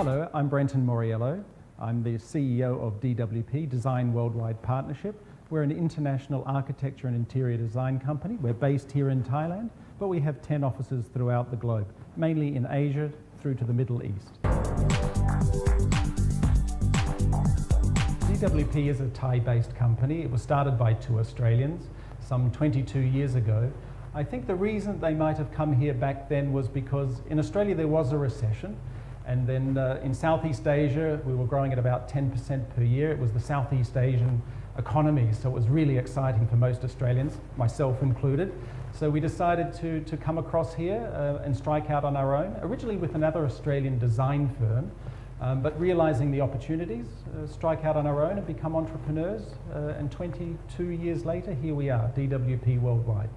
Hello, I'm Brenton Moriello. I'm the CEO of DWP, Design Worldwide Partnership. We're an international architecture and interior design company. We're based here in Thailand, but we have 10 offices throughout the globe, mainly in Asia through to the Middle East. DWP is a Thai-based company. It was started by two Australians some 22 years ago. I think the reason they might have come here back then was because in Australia there was a recession, and then in Southeast Asia we were growing at about 10% per year. It was the Southeast Asian economy, so it was really exciting for most Australians, myself included. So we decided to come across here and strike out on our own, originally with another Australian design firm, but realising the opportunities, strike out on our own and become entrepreneurs, and 22 years later, here we are, DWP Worldwide.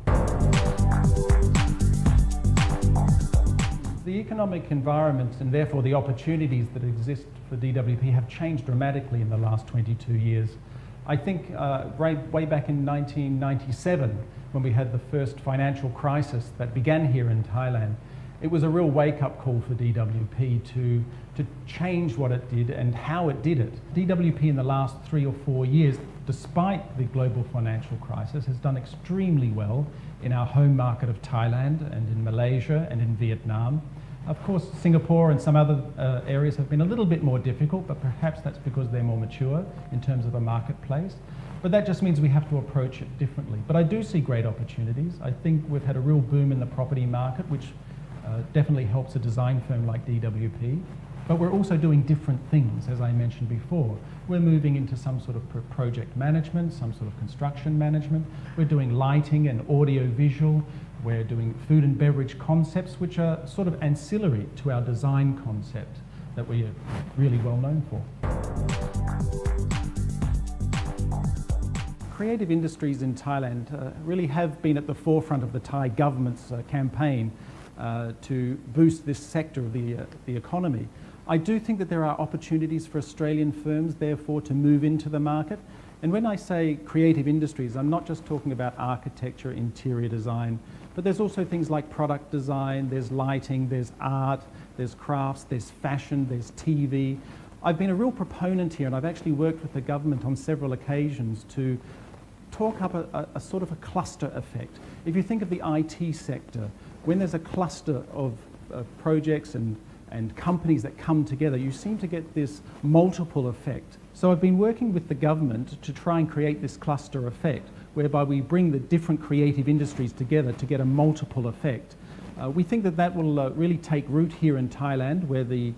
The economic environment and therefore the opportunities that exist for DWP have changed dramatically in the last 22 years. I think way back in 1997, when we had the first financial crisis that began here in Thailand, it was a real wake-up call for DWP to change what it did and how it did it. DWP in the last 3 or 4 years, despite the global financial crisis, has done extremely well in our home market of Thailand and in Malaysia and in Vietnam. Of course, Singapore and some other areas have been a little bit more difficult, but perhaps that's because they're more mature in terms of a marketplace. But that just means we have to approach it differently. But I do see great opportunities. I think we've had a real boom in the property market, which definitely helps a design firm like DWP. But we're also doing different things, as I mentioned before. We're moving into some sort of project management, some sort of construction management. We're doing lighting and audio-visual. We're doing food and beverage concepts, which are sort of ancillary to our design concept that we are really well known for. Creative industries in Thailand really have been at the forefront of the Thai government's campaign to boost this sector of the economy. I do think that there are opportunities for Australian firms, therefore, to move into the market. And when I say creative industries, I'm not just talking about architecture, interior design, but there's also things like product design, there's lighting, there's art, there's crafts, there's fashion, there's TV. I've been a real proponent here, and I've actually worked with the government on several occasions to talk up a sort of a cluster effect. If you think of the IT sector, when there's a cluster of projects and companies that come together, you seem to get this multiple effect. So I've been working with the government to try and create this cluster effect, whereby we bring the different creative industries together to get a multiple effect. We think that that will really take root here in Thailand, where the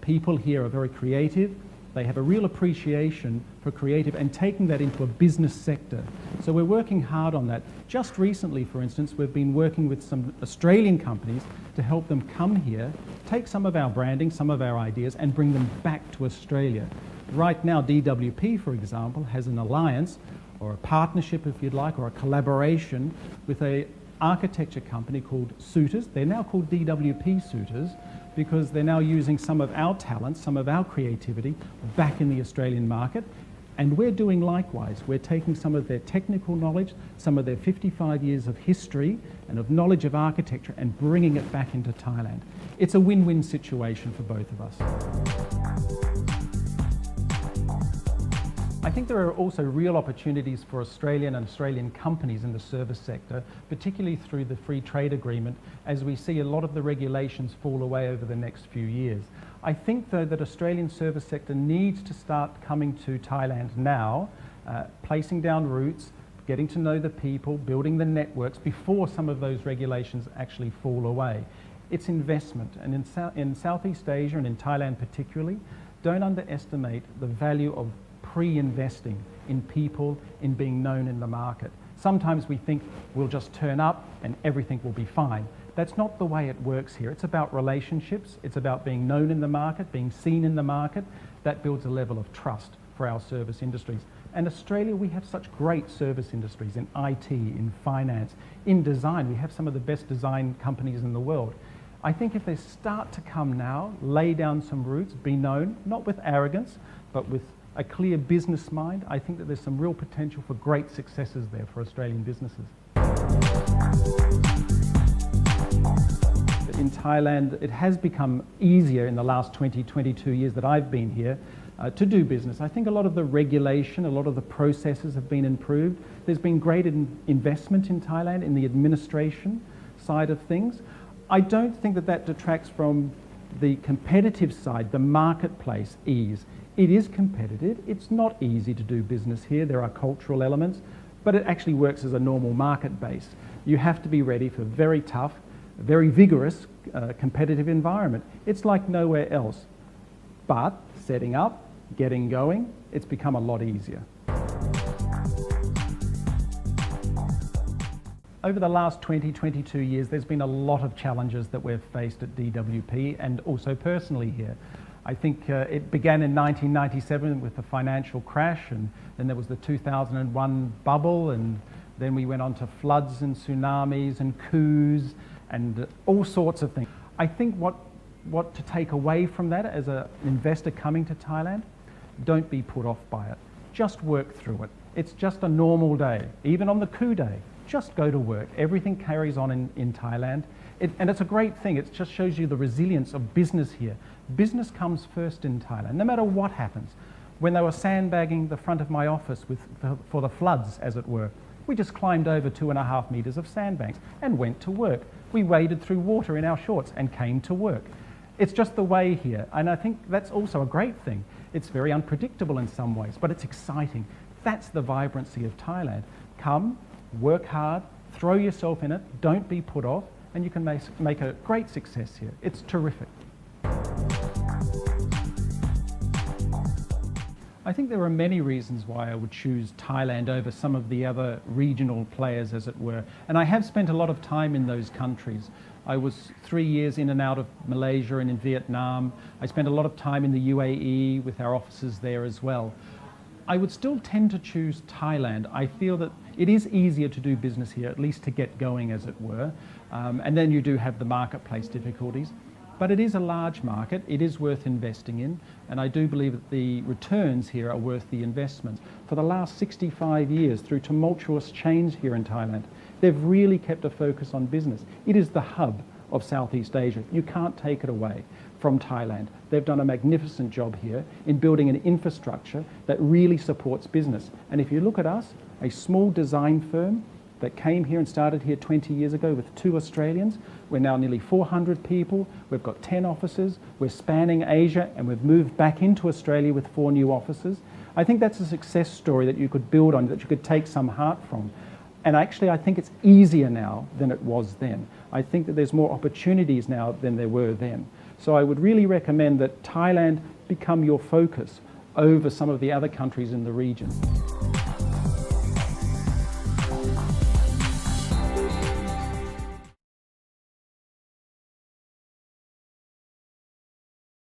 people here are very creative. They have a real appreciation for creative and taking that into a business sector. So we're working hard on that. Just recently, for instance, we've been working with some Australian companies to help them come here, take some of our branding, some of our ideas, and bring them back to Australia. Right now, DWP, for example, has an alliance or a partnership, if you'd like, or a collaboration with an architecture company called Suitors. They're now called DWP Suitors, because they're now using some of our talent, some of our creativity back in the Australian market. And we're doing likewise. We're taking some of their technical knowledge, some of their 55 years of history and of knowledge of architecture and bringing it back into Thailand. It's a win-win situation for both of us. I think there are also real opportunities for Australian and Australian companies in the service sector, particularly through the free trade agreement, as we see a lot of the regulations fall away over the next few years. I think, though, that Australian service sector needs to start coming to Thailand now, placing down roots, getting to know the people, building the networks before some of those regulations actually fall away. It's investment, and in Southeast Asia and in Thailand particularly, don't underestimate the value of pre-investing in people, in being known in the market. Sometimes we think we'll just turn up and everything will be fine. That's not the way it works here. It's about relationships. It's about being known in the market, being seen in the market. That builds a level of trust for our service industries. And Australia, we have such great service industries in IT, in finance, in design. We have some of the best design companies in the world. I think if they start to come now, lay down some roots, be known, not with arrogance, but with a clear business mind, I think that there's some real potential for great successes there for Australian businesses. in Thailand, it has become easier in the last 22 years that I've been here to do business. I think a lot of the regulation, a lot of the processes have been improved. There's been great investment in Thailand in the administration side of things. I don't think that that detracts from the competitive side, the marketplace ease. It is competitive. It's not easy to do business here. There are cultural elements, but it actually works as a normal market base. You have to be ready for very tough, very vigorous competitive environment. It's like nowhere else. But setting up, getting going, it's become a lot easier. Over the last 22 years, there's been a lot of challenges that we've faced at DWP and also personally here. I think it began in 1997 with the financial crash, and then there was the 2001 bubble, and then we went on to floods and tsunamis and coups and all sorts of things. I think what to take away from that as an investor coming to Thailand, don't be put off by it. Just work through it. It's just a normal day. Even on the coup day, just go to work. Everything carries on in Thailand. And it's a great thing. It just shows you the resilience of business here. Business comes first in Thailand, no matter what happens. When they were sandbagging the front of my office for the floods, as it were, we just climbed over 2.5 meters of sandbanks and went to work. We waded through water in our shorts and came to work. It's just the way here, and I think that's also a great thing. It's very unpredictable in some ways, but it's exciting. That's the vibrancy of Thailand. Come, work hard, throw yourself in it, don't be put off, and you can make a great success here. It's terrific. I think there are many reasons why I would choose Thailand over some of the other regional players, as it were. And I have spent a lot of time in those countries. I was 3 years in and out of Malaysia and in Vietnam. I spent a lot of time in the UAE with our offices there as well. I would still tend to choose Thailand. I feel that it is easier to do business here, at least to get going, as it were. And then you do have the marketplace difficulties. But it is a large market, it is worth investing in, and I do believe that the returns here are worth the investment. For the last 65 years, through tumultuous change here in Thailand, they've really kept a focus on business. It is the hub of Southeast Asia. You can't take it away from Thailand. They've done a magnificent job here in building an infrastructure that really supports business. And if you look at us, a small design firm that came here and started here 20 years ago with 2 Australians. We're now nearly 400 people. We've got 10 offices. We're spanning Asia, and we've moved back into Australia with 4 new offices. I think that's a success story that you could build on, that you could take some heart from. And actually, I think it's easier now than it was then. I think that there's more opportunities now than there were then. So I would really recommend that Thailand become your focus over some of the other countries in the region.